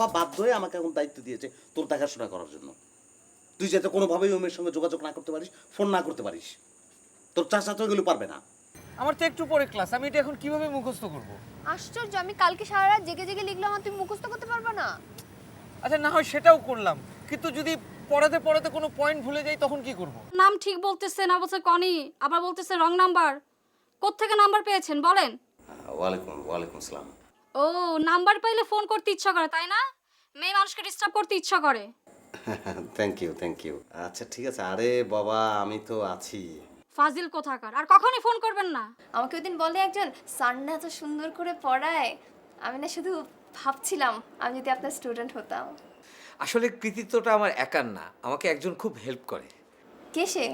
আপা বাধ্য হয়ে আমাকে এখন দায়িত্ব দিয়েছে তোর দেখাশোনা করার জন্য। তুই যাতে কোনোভাবেই ওই মেয়ের সঙ্গে যোগাযোগ না করতে পারিস, ফোন না করতে পারিস। তোর চাচা তো এগুলো পারবে না। আমার তো একটু পরে ক্লাস, আমি এটা এখন কিভাবে মুখস্থ করব? আশ্চর্য, আমি কালকে সারা রাত জেগে জেগে লিখলাম আর তুমি মুখস্থ করতে পারবে না? আচ্ছা না হয় সেটাও করলাম, কিন্তু যদি পড়াতে পড়াতে কোনো পয়েন্ট ভুলে যাই তখন কি করব? নাম ঠিক বলতেছে না, বলছে কনি, আবার বলতেছে রং নাম্বার। কোত্থেকে নাম্বার পেয়েছেন বলেন? ওয়ালাইকুম আসসালাম। ও, নাম্বার পাইলে ফোন করতে ইচ্ছা করে তাই না? মেয়ে মানুষকে ডিস্টার্ব করতে ইচ্ছা করে। Thank you. আচ্ছা ঠিক আছে। আরে বাবা আমি তো আছি। ফাজিল কোথাকার, আর কখনই ফোন করবেন না। আমাকে ওইদিন বলে একজন, স্যার না এত সুন্দর করে পড়ায়। আমি না শুধু ভাবছিলাম আমি যদি আপনার স্টুডেন্ট হতাম। আসলে কৃতিত্বটা আমার একার না, আমাকে একজন খুব হেল্প করে। কে সে?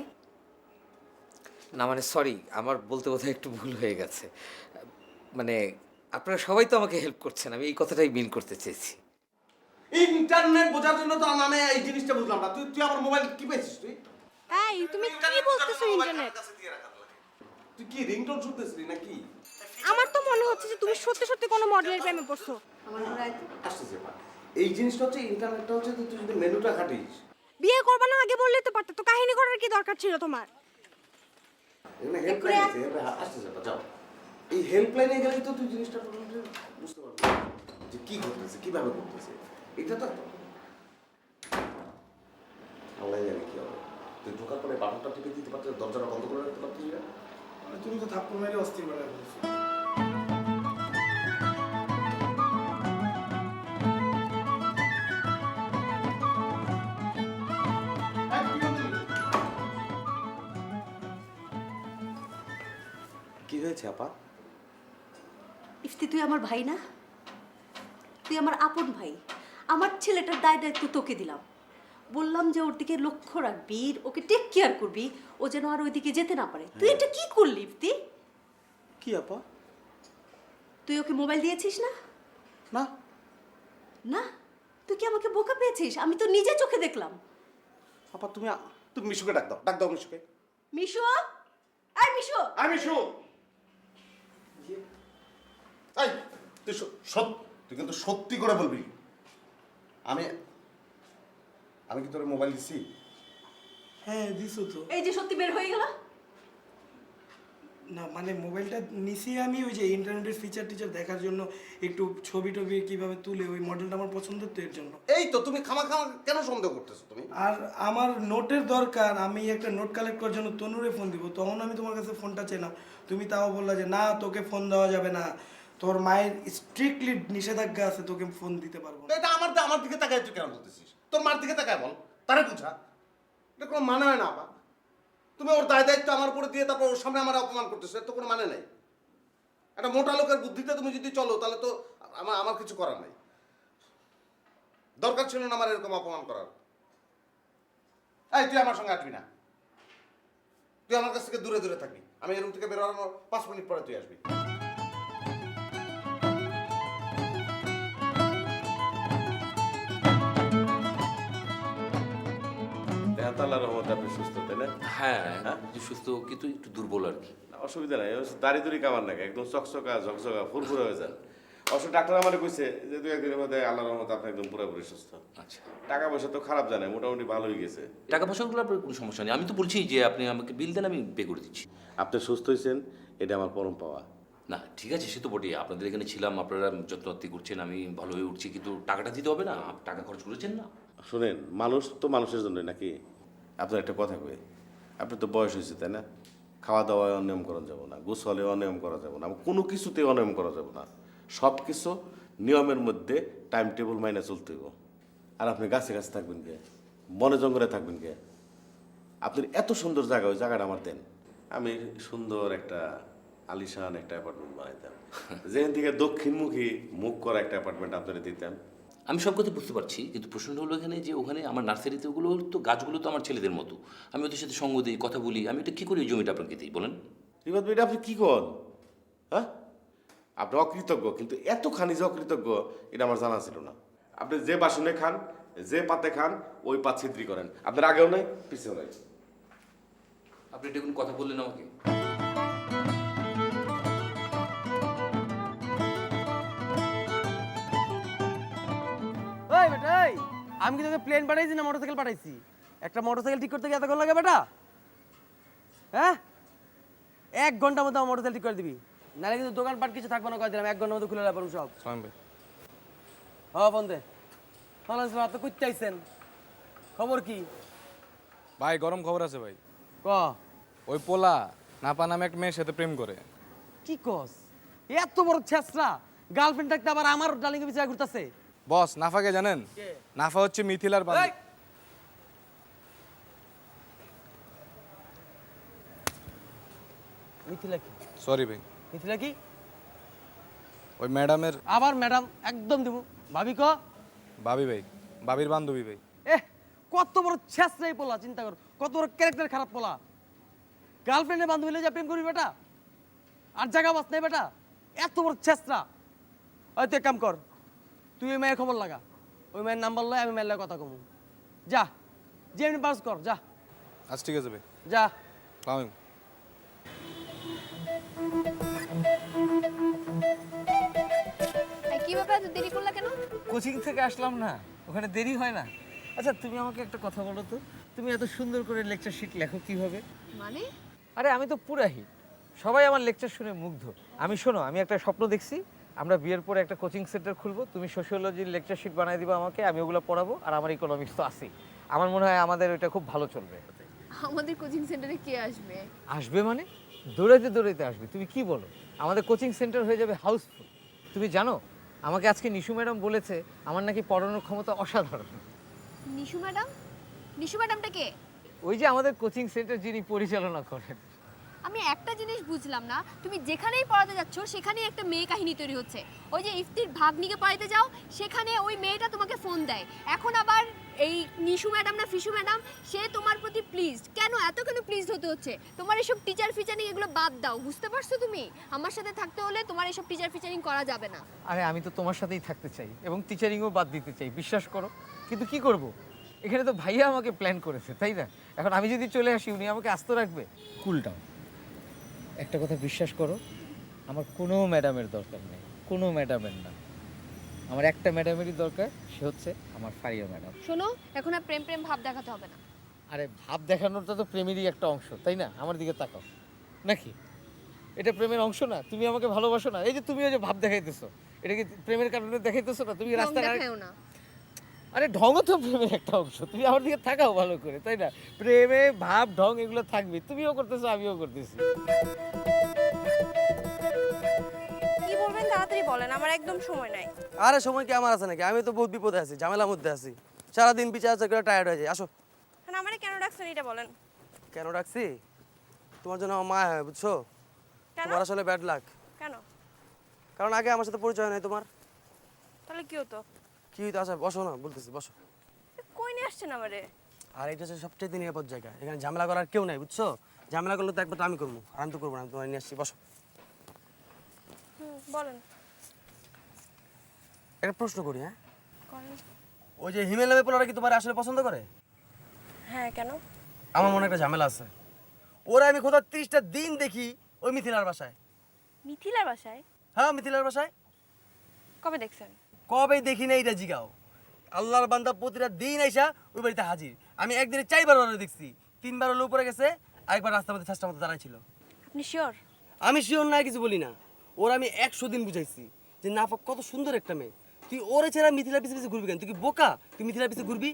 না মানে সরি, আমার বলতে বোধহয় একটু ভুল হয়ে গেছে। মানে আপনারা সবাই তো আমাকে হেল্প করছেন, আমি এই কথাটাই মিন করতে চেয়েছি। ইন্টারনেট বোঝার জন্য তো আমি এই জিনিসটা বুঝলাম না। তুই আমার মোবাইল কি পেয়েছিস তুই? এই তুমি কি বলতেছো ইন্টারনেট? তুই কি রিংটোন শুনতেছিস নাকি? আমার তো মনে হচ্ছে যে তুমি সত্যি সত্যি কোনো মডেলের প্রেমে পড়ছো। আসতেছে পা। এই জিনিসটা হচ্ছে, ইন্টারনেটটা হচ্ছে তুই যদি মেনুটা খাটিস। বিয়ে করবে না আগে বললেই তো পারতে, তো কাহিনী করার কি দরকার ছিল তোমার? এখানে হেল্পলাইন আছে, আসতেছে পা, যাও। এই হেল্পলাইনে গেলেই তো তুই জিনিসটা টোটালি বুঝতে পারবি যে কি ঘটতেছে, কিভাবে ঘটতেছে। এটা তো আল্লাহ জানে কি হবে। তুই ঢোকার পরে বাটনটা টিপে দিতে পারছিস, দরজাটা বন্ধ করে রাখতে পারছিস না? তুমি তো থাপ্পড় মেরে অস্থির বানায় বলছো। কি হয়েছে আপা? ইফতি, তুই আমার ভাই না? তুই আমার আপন ভাই। আমার ছেলেটার দায় দায়িত্ব তোকে দিলাম। বললাম যে ওর দিকে লক্ষ্য রাখবি, ওকে টেক কেয়ার করবি, ও যেন আর ওইদিকে যেতে না পারে। তুই এটা কি করলি ইফতি? কি আপা? তুই ওকে মোবাইল দিয়েছিস না? না না, তুই কি আমাকে বোকা পেয়েছিস? আমি তো নিজে চোখে দেখলাম। আপা, তুমি মিশুকে ডাক দাও মিশুকে। মিশু, আয় মিশু। মিশু, এই তুই কিন্তু সত্যি করে বলবি। আমি কি তোর মোবাইল দিছি? হ্যাঁ দিছো তো। এই যে সত্যি বের হয়ে গেল। না মানে মোবাইলটা নিছি আমি ওই যে ইন্টারনেটের ফিচার টিচার দেখার জন্য, একটু ছবি টবি কিভাবে তুলে, ওই মডেলটা আমার পছন্দের তো এর জন্য। এই তো তুমি খামা কেন সন্দেহ করতেছো তুমি? আর আমার নোটের দরকার, আমি একটা নোট কালেক্ট করার জন্য তনুরে ফোন দিব, তখন আমি তোমার কাছে ফোনটা চাইলাম, তুমি তাও বললা যে না তোকে ফোন দেওয়া যাবে না, তোর মায়ের স্ট্রিক্টলি নিষেধাজ্ঞা আছে, তোকে ফোন দিতে পারবো না। এটা আমার দিকে তাকায় তুই কেন বলতেছিস? তোর মার দিকে তাকায় বল, তারে বুঝা। এটা কোনো মানে হয় না আপা। তুমি ওর দায়িত্ব আমার উপরে দিয়ে তারপর ওর সামনে আমার অপমান করতেছো, এর তো কোনো মানে নাই। একটা মোটা লোকের বুদ্ধিতে তুমি যদি চলো তাহলে তো আমার কিছু করার নাই। দরকার ছিল না আমার এরকম অপমান করার। এই তুই আমার সঙ্গে আসবি না, তুই আমার কাছ থেকে দূরে দূরে থাকবি। আমি এই রুম থেকে বেরোনোর 5 মিনিট পরে তুই আসবি। আল্লাহর রহমতে আপনি সুস্থ, তাই না? হ্যাঁ সুস্থ, কিন্তু একটু দুর্বল আর কি। অসুবিধা নাই, দাড়ি দুড়ি কামার নাকি একদম চকচকা ঝকঝকা ফুরফুরে হয়ে যান। অবশ্য ডাক্তার আমাকে কইছে যে 2-1 দিনের মধ্যে আল্লাহর রহমতে আপনি একদম পুরোপুরি সুস্থ। আচ্ছা, টাকা পয়সা তো খারাপ জানে, মোটামুটি ভালোই গেছে। টাকা পয়সাগুলো আপনার কোনো সমস্যা নেই, আমি তো বলছি যে আপনি আমাকে বিল দেন, আমি পে করে দিচ্ছি। আপনি সুস্থ হয়েছেন, এটা আমার পরম পাওয়া। না ঠিক আছে, সে তো বটেই, আপনাদের এখানে ছিলাম, আপনারা যত্নআত্তি করছেন, আমি ভালো হয়ে উঠছি, কিন্তু টাকাটা দিতে হবে না? টাকা খরচ করেছেন না? শোনেন, মানুষ তো মানুষের জন্য নাকি। আপনার একটা কথা কই, আপনার তো বয়স হয়েছে তাই না? খাওয়া দাওয়ায় অনিয়ম করা যাবে না, গোসলে অনিয়ম করা যাবে না, কোনো কিছুতে অনিয়ম করা যাবে না। সব কিছু নিয়মের মধ্যে টাইম টেবিল মাইনে চলতে হইব। আর আপনি গাছে গাছে থাকবেন কে, বনে জঙ্গলে থাকবেন কে? আপনি এত সুন্দর জায়গা, ওই জায়গাটা আমার দেন। আমি সুন্দর একটা আলিশান একটা অ্যাপার্টমেন্ট বানাইতাম, যেখান থেকে দক্ষিণমুখী মুখ করা একটা অ্যাপার্টমেন্ট আপনারা দিতাম। আমি সব কথা বুঝতে পারছি, কিন্তু প্রশ্নটা হলো এখানে যে ওখানে আমার নার্সারিতে ওগুলো তো গাছগুলো তো আমার ছেলেদের মতো, আমি ওদের সাথে সঙ্গ দিই, কথা বলি, আমি এটা কী করি ওই জমিটা আপনাকে দিই বলেন? রিবাদ ভাই, এটা আপনি কি করেন? হ্যাঁ, আপনি অকৃতজ্ঞ, কিন্তু এতখানি যে অকৃতজ্ঞ এটা আমার জানা ছিল না। আপনি যে বাসনে খান, যে পাতে খান, ওই পাত ছিদ্রি করেন। আপনার আগেও নাই, পিছেও নাই। আপনি এটা কোনো কথা বললেন আমাকে? আমি কি তোকে প্লেন পাঠাইছি না মোটরসাইকেল পাঠাইছি? একটা মোটরসাইকেল ঠিক করতে গিয়ে এতক্ষণ লাগে বেটা? হ্যাঁ, 1 ঘন্টার মধ্যে আমার মোটরসাইকেল ঠিক করে দিবি, নাহলে কিন্তু দোকানপাট কিছু থাকবে না। কয় দিলাম 1 ঘন্টার মধ্যে খুলে পারবো সব। হ্যাঁ ফোন দে। ফোন আসলে আপনি কইতে চাইছেন, খবর কি? ভাই গরম খবর আছে ভাই। ক। ওই পোলা নাপা নামে একটা মেয়ের সাথে প্রেম করে। কি কস? এত বড় ছেসরা গার্লফ্রেন্ড থাকতে আবার আমার ডার্লিং এর পিছনে ঘুরতাছে। বস নাফাকে জানেন? নাফা হচ্ছে মিথিলার বান্ধবী। মিথিলা কি? সরি ভাই, মিথিলা কি? ওই ম্যাডামের আবার ম্যাডাম একদম দিব। ভাবি ক। ভাবি ভাই, ভাবির বান্ধবী ভাই। কত বড় ছেসরাই পোলা, চিন্তা কর, কত বড় ক্যারেক্টার খারাপ পোলা। গার্লফ্রেন্ডের বান্ধবী হলে যা প্রেম করবি বেটা? আর জায়গা বাস নেই বেটা, এত বড় ছেসরা। হয়তো এক কাম কর, তুই ওই মেয়ের খবর লাগা, ওই মেয়ের নাম্বার লয়, আমি মেয়ের লয় কথা কমু। যা, যে এমনি পাস কর, যা। আচ্ছা ঠিক আছে ভাই, যা। সালাম। কি ব্যাপার, এত দেরি করলা কেন? কোচিং থেকে আসলাম না, ওখানে দেরি হয় না। আচ্ছা তুমি আমাকে একটা কথা বলো তো, তুমি এত সুন্দর করে লেকচার শিট লেখো কিভাবে? মানে আরে আমি তো পুরা হিট, সবাই আমার লেকচার শুনে মুগ্ধ। আমি শোনো, আমি একটা স্বপ্ন দেখছি, আমরা বিয়ের পরে একটা কোচিং সেন্টার খুলবো, তুমি সোশিওলজির লেকচার শিট বানাই দিবা আমাকে, আমি ওগুলো পড়াবো, আর আমার ইকোনমিক্স তো আছেই। আমার মনে হয় আমাদের ওইটা খুব ভালো চলবে। আমাদের কোচিং সেন্টারে কে আসবে? আসবে মানে দৌড়াইতে দৌড়াইতে আসবে। তুমি কি বলো, আমাদের কোচিং সেন্টার হয়ে যাবে হাউসফুল। তুমি জানো আমাকে আজকে নিশু ম্যাডাম বলেছে আমার নাকি পড়ানোর ক্ষমতা অসাধারণ। নিশু ম্যাডাম? নিশু ম্যাডামটা কে? ওই যে আমাদের কোচিং সেন্টার যিনি পরিচালনা করেন। আমি একটা জিনিস বুঝলাম না, তুমি যেখানেই পড়াতে যাচ্ছ সেখানেই একটা মেয়ে কাহিনী তৈরি হচ্ছে। ওই যে ইফতির ভাগ্নিকে পড়াতে যাও, সেখানে ওই মেয়েটা তোমাকে ফোন দেয়। এখন আবার এই নিশু ম্যাডাম না ফিশু ম্যাডাম, সে তোমার প্রতি প্লিজড। কেন এত কেন প্লিজড হতে হচ্ছে? তোমার এসব টিচার ফিচারিং এগুলো বাদ দাও, বুঝতে পারছো? তুমি আমার সাথে থাকতে হলে তোমার এসব টিচার ফিচারিং করা যাবে না। আরে আমি তো তোমার সাথেই থাকতে চাই এবং টিচারিংও বাদ দিতে চাই, বিশ্বাস করো। কিন্তু কি করব, এখানে তো ভাইয়া আমাকে প্ল্যান করেছে, তাই না? এখন আমি যদি চলে আসি উনি আমাকে আস্ত রাখবে? Cool down. একটা কথা বিশ্বাস করো, আমার কোনো ম্যাডামের দরকার নেই, কোনো ম্যাডামের না। আমার একটা ম্যাডামেরই দরকার, সে হচ্ছে আমার ফারিয়া ম্যাডাম। শোনো, এখন আর প্রেম প্রেম ভাব দেখাতে হবে না। আরে ভাব দেখানোটা তো প্রেমেরই একটা অংশ, তাই না? আমার দিকে তাকাও, নাকি এটা প্রেমের অংশ না? তুমি আমাকে ভালোবাসো না, এই যে তুমি ওই যে ভাব দেখাইতেছো, এটা কি প্রেমের কারণে দেখাইতেছো না? তুমি রাস্তায় দেখাও না। আরে ঢংও তো প্রেমের একটা অংশ, তুমি আমার দিকে তাকাও ভালো করে, তাই না? প্রেমে ভাব ঢং এগুলো থাকবে, তুমিও করতেছো আমিও করতেছি। কি বলবেন তাড়াতাড়ি বলেন, আমার একদম সময় নাই। আরে সময় কি আমার আছে নাকি? আমি তো বহুত বিপদে আছি, ঝামেলার মধ্যে আছি, সারাদিন বিচার আচার করে টায়ার্ড হয়ে যায়। আসো। হ্যাঁ, আমারে কেন ডাকছেন এটা বলেন। কেন ডাকছি? তোমার জন্য আমার মা হয়, বুঝছো? কেন? তোমার আসলে ব্যাড লাক। কেন? কারণ আগে আমার সাথে পরিচয় নাই তোমার। তাহলে কি হতো? কি হইতো? আসা, বসো না, বলতেছি বসো। কই নিয়ে আসছেন আমারে? আর এটা হচ্ছে সবচেয়ে নিরাপদ জায়গা, এখানে ঝামেলা করার কেউ নাই, বুঝছো? ঝামেলা করলে তো একবার আমি করবো, আর আমি তো করবো না, আমি তোমার নিয়ে আসছি, বসো। বলেন। একটা প্রশ্ন করি, হ্যাঁ? করেন। ওই যে হিমেল নামে পোলারা কি তোমার আসলে পছন্দ করে? হ্যাঁ, কেন? আমার মনে একটা ঝামেলা আছে। ওরা আমি কোথাও 30টা দিন দেখি ওই মিথিলার বাসায়। মিথিলার বাসায়? হ্যাঁ, মিথিলার বাসায়। কবে দেখছেন? কবে দেখি না এটা জিগাও। আল্লাহর বান্দা প্রতিটা দিন আইসা ওই বাড়িতে হাজির। আমি একদিনে 4বার ওরা দেখছি, 3বার হলো উপরে গেছে, আরেকবার রাস্তার মধ্যে ঠাসটার মধ্যে দাঁড়াই ছিল। আপনি শিওর? আমি শিওর না, কিছু বলি না। ওরা আমি 100 দিন বুঝাইছি যে নাফা কত সুন্দর একটা মেয়ে, তুই ওরে ছেড়া মিথিলার পিছে পিছে ঘুরবি কেন? তুই কি বোকা? তুই মিথিলার পিছে ঘুরবি?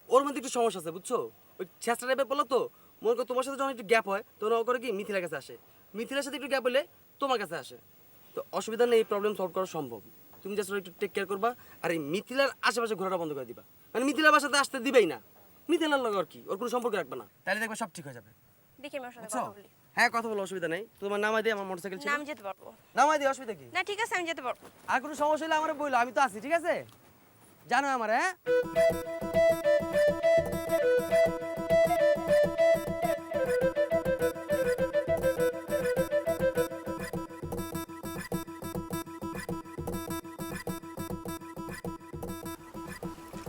ওর মধ্যে একটু সমস্যা আছে, বুঝছো? ওই ছেঁচড়া টাইপের বলো তো, মনে করো তোমার সাথে যখন একটু গ্যাপ হয় তখন ও করে কি মিথিলার কাছে আসে, মিথিলার সাথে একটু গ্যাপ হলে তোমার কাছে আসে। তো অসুবিধা নেই, এই প্রবলেম সলভ করা সম্ভব। তুমি জাস্ট একটু টেক কেয়ার করবা, আর এই মিথিলার আশেপাশে ঘোরাটা বন্ধ করে দিবা। মানে মিথিলার বাসাতে আসতে দিবেই না, মিথিলার লগে আর কি ওর কোনো সম্পর্ক রাখবে না, তাহলে দেখবে সব ঠিক হয়ে যাবে। দেখি আমার সাথে বুঝছো? কথা বলি। হ্যাঁ, কথা বলো, অসুবিধা নেই। তোমার নামাই দিয়ে, আমার মোটরসাইকেল ছিল, না, আমি যেতে পারবো। নামাই দিয়ে, অসুবিধা কি? না ঠিক আছে, আমি যেতে পারবো। আর কোনো সমস্যা হলে আমার বললো, আমি তো আছি, ঠিক আছে? জানো আমার, হ্যাঁ?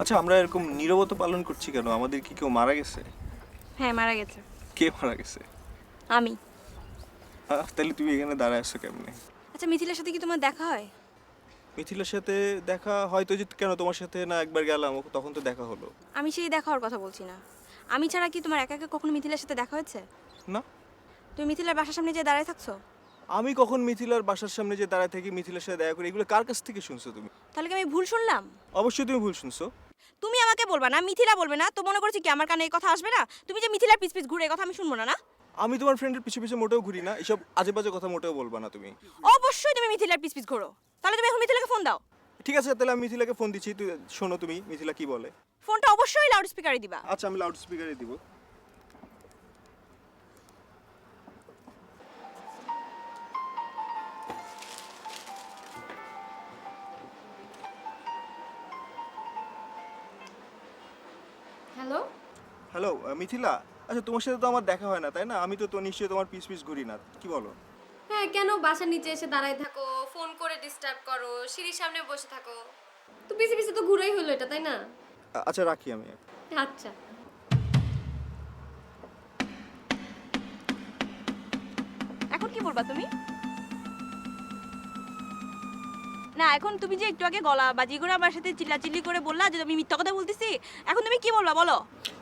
আচ্ছা, আমরা এরকম নীরবতা পালন করছি কেন? আমাদের কি কেউ মারা গেছে? হ্যাঁ, মারা গেছে। কে মারা গেছে? আমি। তাহলে তুমি এখানে দাঁড়ায় আছো কেমনে? আচ্ছা, মিথিলার সাথে কি তোমার দেখা হয়? মিথিলার সাথে দেখা হয়তো যে কেন তোমার সাথে না একবার গেলাম তখন তো দেখা হলো। আমি সেই দেখা হওয়ার কথা বলছি না। আমি ছাড়া কি তোমার একা একা কখনো মিথিলার সাথে দেখা হয়েছে? না, তুমি মিথিলার বাসার সামনে যে দাঁড়ায় থাকছো? আমি কখন মিথিলার বাসার সামনে যে দাঁড়ায় থাকি, মিথিলার সাথে দেখা করি, এগুলো কার কাছ থেকে শুনছো তুমি? তাহলে কি আমি ভুল শুনলাম? অবশ্যই তুমি ভুল শুনছো। তুমি আমাকে বলবা না, মিথিলা বলবে না, তো মনে করছি কি আমার কানে এই কথা আসবে না? তুমি যে মিথিলার পিছ পিছ ঘুরে এই কথা আমি শুনবো না? না, আমি তোমার ফ্রেন্ডের পিছে পিছে মোটেও ঘুরি না, এসব আজে বাজে কথা মোটেও বলবা না তুমি। অবশ্যই তুমি মিথিলার পিছ পিছ ঘোরো। তাহলে তুমি এখন মিথিলাকে ফোন দাও। ঠিক আছে, তাহলে আমি মিথিলাকে ফোন দিচ্ছি, তুই শোনো তুমি মিথিলা কি বলে। ফোনটা অবশ্যই লাউড স্পিকারে দিবা। আচ্ছা, আমি লাউড স্পিকারে দিব। হ্যালো, হ্যালো মিথিলা, আচ্ছা তোমার সাথে তো আমার দেখা হয় না তাই না? আমি তো নিশ্চয়ই তোমার পিস পিস ঘুরি না, কি বলো? হ্যাঁ কেন বাসার নিচে এসে দাঁড়ায় থাকো, ফোন করে ডিস্টার্ব করো, সিঁড়ির সামনে বসে থাকো, তো পিছে পিছে তো ঘুরেই হলো এটা, তাই না? আচ্ছা রাখি আমি। আচ্ছা, এখন কি বলবা তুমি? না, এখন তুমি যে একটু আগে গলা বাজি করে আমার সাথে চিল্লাচিল্লি করে বললা যে আমি মিথ্যা কথা বলতেছি, এখন তুমি কি বলবা বলো?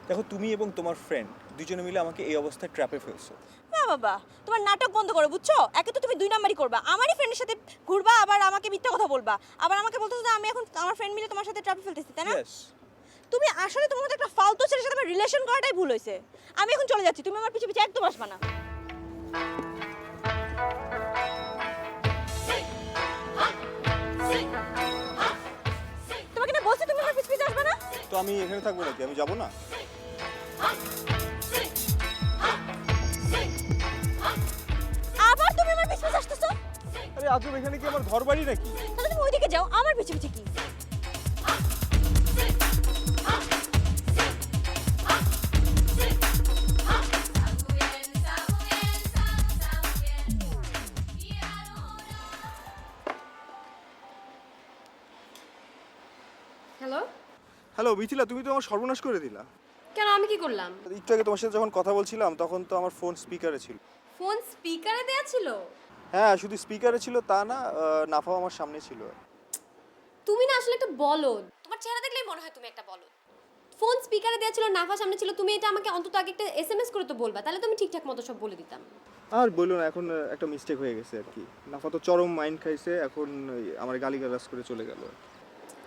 দেখো, তুমি এবং তোমার ফ্রেন্ড দুজনে মিলে আমাকে এই অবস্থায় ট্র্যাপে ফেলছো। না বাবা, তোমার নাটক বন্ধ করো, বুঝছো? একে তো তুমি দুই নাম্বারই করবা, আমারই ফ্রেন্ডের সাথে ঘুরবা, আবার আমাকে মিথ্যা কথা বলবা, আবার আমাকে বলতেছো যে আমি এখন আমার ফ্রেন্ড মিলে তোমার সাথে ট্র্যাপে ফেলতেছি, তাই না? ইয়েস। তুমি আসলে তোমার মতো একটা ফালতু ছেলের সাথে আমার রিলেশন করাটাই ভুল হয়েছে। আমি এখন চলে যাচ্ছি, তুমি আমার পিছে পিছে একদম আসবা না। তোমাকে না বলছি তুমি আমার পিছে পিছে আসবা না? তো আমি এখানে থাকবো নাকি? আমি যাবো না? আবার তুমি আমার পিছে পিছে আসতেছো? আরে আজব, এখানে কি আমার ঘর বাড়ি নাকি? তাহলে তুমি ওইদিকে যাও, আমার পিছে পিছে কি? হ্যালো, হ্যালো মিথিলা, তুমি তো আমার সর্বনাশ করে দিলা। কেন আমি কি করলাম? একটু আগে তোমার সাথে যখন কথা বলছিলাম তখন তো আমার ফোন স্পিকারে ছিল। ফোন স্পিকারে দেয়া ছিল? হ্যাঁ, শুধু স্পিকারে ছিল তা না, নাফাও আমার সামনে ছিল। তুমি না আসলে একটা বলদ, তোমার চেহারা দেখলেই মনে হয় তুমি একটা বলদ। ফোন স্পিকারে দেয়া ছিল, নাফা সামনে ছিল, তুমি এটা আমাকে অন্তত আগে একটা এসএমএস করে তো বলবা, তাহলে তুমি ঠিকঠাক মতো সব বলে দিতাম। আর বললো না, এখন একটা মিস্টেক হয়ে গেছে আর কি। নাফা তো চরম মাইন্ড খাইছে, এখন আমার গালিগালাজ করে চলে গেল।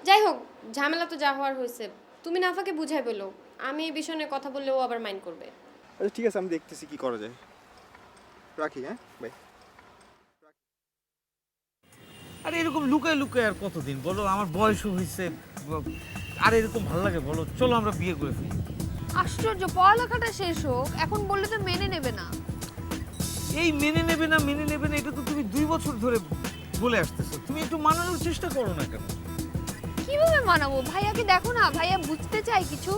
যাই হোক, ঝামেলা তো যা হওয়ার হয়েছে, তুমি নাফাকে বুঝাই বলো, আমি এই বিষয় নিয়ে কথা বললেও আবার মাইন্ড করবে। আচ্ছা ঠিক আছে, আমি দেখতেছি কি করা যায়। রাখি, হ্যাঁ, বাই। আর এরকম লুকায় লুকায় আর কতদিন বলো? আমার বয়সও হয়েছে, আর এরকম ভালো লাগে বলো? চলো আমরা বিয়ে করে ফেলি। আশ্চর্য, পড়ালেখাটা শেষ হোক, এখন বললে তো মেনে নেবে না। এই মেনে নেবে না মেনে নেবে না, এটা তো তুমি 2 বছর ধরে বলে আসতেছো, তুমি একটু মানানোর চেষ্টা করো না কেন? কিভাবে মানাবো? ভাইয়াকে দেখো না, ভাইয়া বুঝতে চাই কিছু।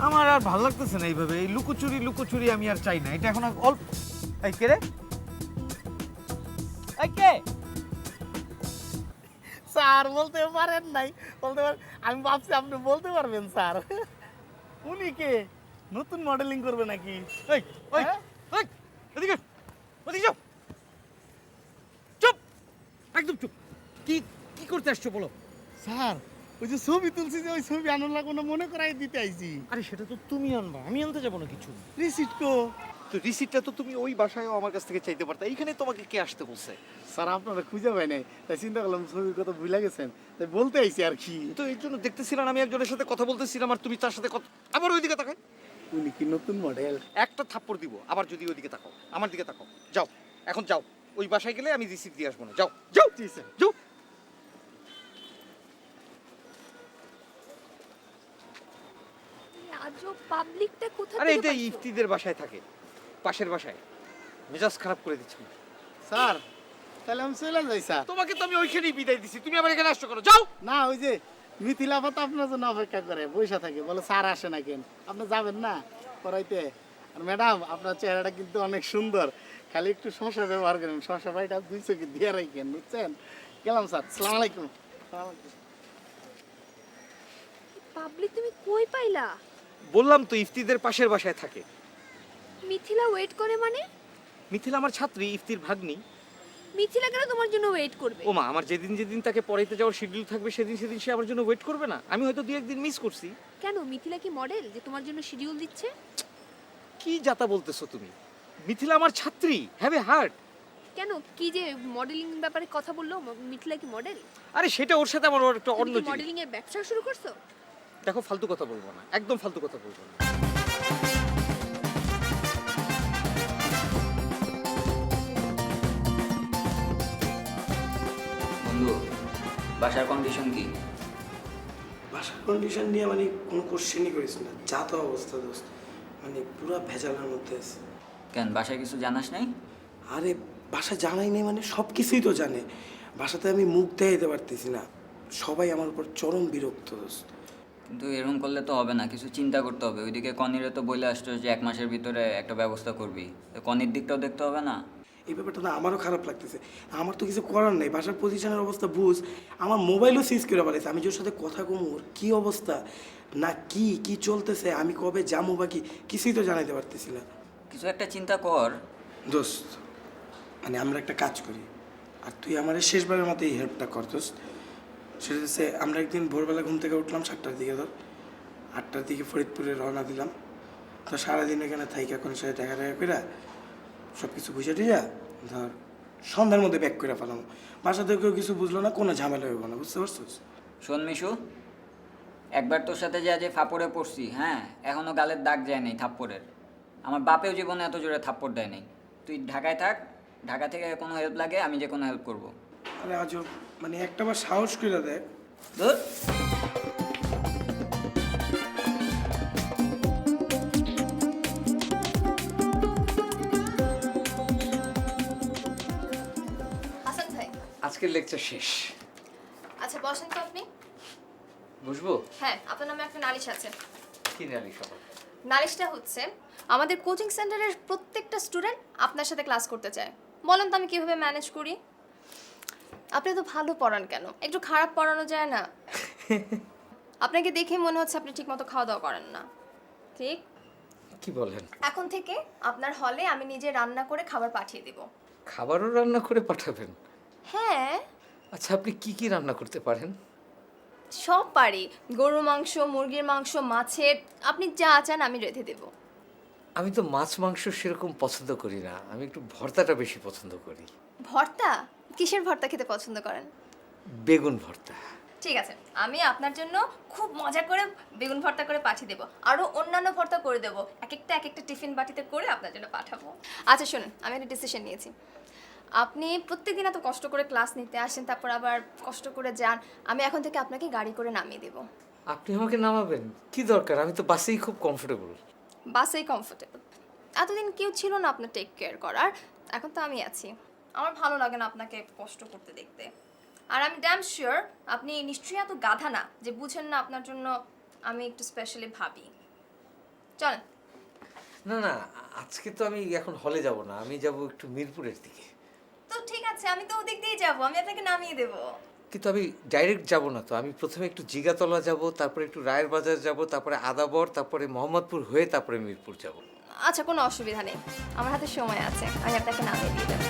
আমার আর ভালো লাগতেছে না এইভাবে, এই লুকোচুরি লুকোচুরি আমি আর চাই না, এটা এখন আর অল্প। এই কে রে? এই কে? স্যার বলতে পারেন নাই, বলতে পারেন, আমি ভাবছি আপনি বলতে পারবেন স্যার। উনি কে? নতুন মডেলিং করবে নাকি? এই ওই ওই এদিকে ওদিকে যাও, চুপ, একদম চুপ। কি কি করতে আসছো বলো? স্যার, ওই যে ছবি তুলছি, যে ওই ছবি আনার লাগবে না, মনে করাই দিতে আইছি। আরে সেটা তো তুমি আনবা, আমি আনতে যাবো না কিছু। রিসিট কো? তো রিসিপ্টটা তো তুমি ওই বাসায়ও আমার কাছ থেকে চাইতে পারতা, এইখানে তোমাকে কে আসতে বলছে? স্যার আপনারা খুঁজে পাই নাই, তাই চিন্তা করলাম ছবির কথা ভুলে গেছেন, তাই বলতে আইছি আর কি। তো এই জন্য দেখতেছিলাম আমি একজনের সাথে কথা বলতেছিলাম, আর তুমি তার সাথে কথা, আবার ওইদিকে তাকায়। উনি কি নতুন মডেল? একটা থাপ্পড় দিব, আবার যদি ওইদিকে তাকাও, আমার দিকে তাকাও। যাও, এখন যাও, ওই বাসায় গেলে আমি রিসিপ্ট দিয়ে আসবো না। যাও যাও, জি স্যার। যাও। আজব, পাবলিকটা কোথা আরে থেকে এটা পাইছো? ইফতিদের বাসায় থাকে, পাশের বাসায়। মেজাজ খারাপ করে দিচ্ছি। স্যার, তাহলে আমি চলে যাই স্যার। তোমাকে তো আমি ওইখানেই বিদায় দিছি, তুমি আবার এখানে আসছো করো। যাও। না, ওই যে মিথিলা আপা তো আপনার জন্য অপেক্ষা করে বসে থাকে, বলে স্যার আসে না কেন, আপনি যাবেন না পড়াইতে? আর ম্যাডাম, আপনার চেহারাটা কিন্তু অনেক সুন্দর, খালি একটু শশা ব্যবহার করেন, শশা ভাইটা 2 চোখে দিয়ে রাখেন, বুঝছেন? গেলাম স্যার, সালাম আলাইকুম। পাবলিক তুমি কই পাইলা? বললাম তো ইফতিদের পাশের বাসায় থাকে। মিথিলা ওয়েট করে মানে? মিথিলা আমার ছাত্রী, ইফতির ভাগ্নি। মিথিলা কেন তোমার জন্য ওয়েট করবে? ও মা, আমার যেদিন যেদিন তাকে পড়াইতে যাওয়ার শিডিউল থাকবে সেদিন সেদিন সে আমার জন্য ওয়েট করবে না? আমি হয়তো 2-1 দিন মিস করছি। কেন, মিথিলা কি মডেল যে তোমার জন্য শিডিউল দিচ্ছে? কি যাতা বলতেছো তুমি? মিথিলা আমার ছাত্রী, হ্যাভ এ হার্ট। কেন, কি যে মডেলিং ব্যাপারে কথা বললো, মিথিলা কি মডেল? আরে সেটা ওর সাথে আমার ওর একটা অন্য জিনিস। মডেলিং এর ব্যবসা শুরু করছো? দেখো, ফালতু কথা বলবো না, একদম ফালতু কথা বলবো না। বন্ধু, বাসার কন্ডিশন কি? বাসার কন্ডিশন নিয়ে মানে কোনো কোশ্চেনই করিস না, যা তো অবস্থা দোস্ত, মানে পুরো ভেজালের মধ্যে আছে। কেন, বাসায় কিছু জানাস নাই? আরে বাসা জানাই নেই মানে সব কিছুই তো জানে, বাসাতে আমি মুখ দেখাইতে পারতেছি না, সবাই আমার উপর চরম বিরক্ত দোস্ত। কিন্তু এরকম করলে তো হবে না, কিছু চিন্তা করতে হবে। ওইদিকে কনিরে তো বলে আসছো যে 1 মাসের ভিতরে একটা ব্যবস্থা করবি, তো কনির দিকটাও দেখতে হবে না? এই ব্যাপারটা না আমারও খারাপ লাগতেছে, আমার তো কিছু করার নেই, বাসার পজিশনের অবস্থা বুঝ, আমার মোবাইলও সিজ করে পালাইছে, আমি যার সাথে কথা কম ওর কী অবস্থা না কি কি চলতেছে, আমি কবে যাবো বা কি কিছুই তো জানাইতে পারতেছি না। কিছু একটা চিন্তা কর দোস্ত, মানে আমরা একটা কাজ করি, আর তুই আমার শেষবারের মতো এই হেল্পটা কর দোস্ত। সেটা হচ্ছে আমরা একদিন ভোরবেলা ঘুম থেকে উঠলাম 7টার দিকে, ধর 8টার দিকে ফরিদপুরে রওনা দিলাম, তো সারাদিন এখানে থাইকা কোনো সাথে দেখা দেখা করে সব কিছু বুঝে টুঝা ধর সন্ধ্যার মধ্যে ব্যাক করে ফেলাম, বাসাতে কেউ কিছু বুঝলো না, কোনো ঝামেলা হইব না, বুঝতে পারছিস? শোন মিশু, একবার তোর সাথে যা যে ফাপড়ে পড়ছি, হ্যাঁ, এখনো গালের দাগ যায় নাই থাপ্পড়ের। আমার বাপেও জীবনে এত জোরে থাপ্পড় দেয় নাই। তুই ঢাকায় থাক, ঢাকা থেকে কোনো হেল্প লাগে আমি যে কোনো হেল্প করবো। আরে আজও মানে একটাবার সাহস করে দেখ। ধুর। হাসান ভাই, আজকের লেকচার শেষ। আচ্ছা বসেন তো আপনি। বুঝবো? হ্যাঁ, আপনার নামে একটা নালিশ আছে। কি জানি সবাই। নালিশটা হচ্ছে আমাদের কোচিং সেন্টারের প্রত্যেকটা স্টুডেন্ট আপনার সাথে ক্লাস করতে চায়। বলেন তো আমি কিভাবে ম্যানেজ করি? আপনি তো ভালো পড়ান, কেন একটু খারাপ পড়ানো যায় না? আপনাকে দেখে মনে হচ্ছে আপনি ঠিকমতো খাওয়া দাওয়া করেন না। ঠিক? কি বলেন? এখন থেকে আপনার হলে আমি নিজে রান্না করে খাবার পাঠিয়ে দেব। খাবারও রান্না করে পাঠাবেন? হ্যাঁ। আচ্ছা, আপনি কি কি রান্না করতে পারেন? সব পারি, গরুর মাংস, মুরগির মাংস, মাছের, আপনি যা চান আমি রেঁধে দেব। আমি তো মাছ মাংস সেরকম পছন্দ করি না, আমি একটু ভর্তাটা বেশি পছন্দ করি। ভর্তা? কিসের ভর্তা খেতে পছন্দ করেন? বেগুন ভর্তা। ঠিক আছে, আমি আপনার জন্য খুব মজা করে বেগুন ভর্তা করে পাঠিয়ে দেবো, আরও অন্যান্য ভর্তা করে দেবো, এক একটা টিফিন বাটিতে করে আপনার জন্য পাঠাবো। আচ্ছা শুনুন, আমি একটা ডিসিশন নিয়েছি। আপনি প্রত্যেকদিন এত কষ্ট করে ক্লাস নিতে আসেন, তারপর আবার কষ্ট করে যান, আমি এখন থেকে আপনাকে গাড়ি করে নামিয়ে দেবো। আপনি আমাকে নামাবেন? কি দরকার, আমি তো বাসেই খুব কমফোর্টেবল। বাসেই কমফোর্টেবল? এতদিন কেউ ছিল না আপনার টেক কেয়ার করার, এখন তো আমি আছি। আমার ভালো লাগে না আপনাকে কষ্ট করতে দেখতে। আর আমি ড্যাম শিওর আপনি নিশ্চয়ই এত গাধা না যে বুঝেন না আপনার জন্য আমি একটু স্পেশালি ভাবি। চলেন। না না, আজকে তো আমি এখন হলে যাব না, আমি যাব একটু মিরপুরের দিকে। তো ঠিক আছে, আমি তো ওদিক দিয়ে যাবো, আমি আপনাকে নামিয়ে দেবো। কিন্তু আমি ডাইরেক্ট যাব না তো, আমি প্রথমে একটু জিগাতলা যাব, তারপরে একটু রায়ের বাজার যাব, তারপরে আদাবর, তারপরে মোহাম্মদপুর হয়ে তারপরে মিরপুর যাব। আচ্ছা, কোনো অসুবিধা নেই, আমার হাতে সময় আছে, আমি আপনাকে নামিয়ে দিয়ে দেবো।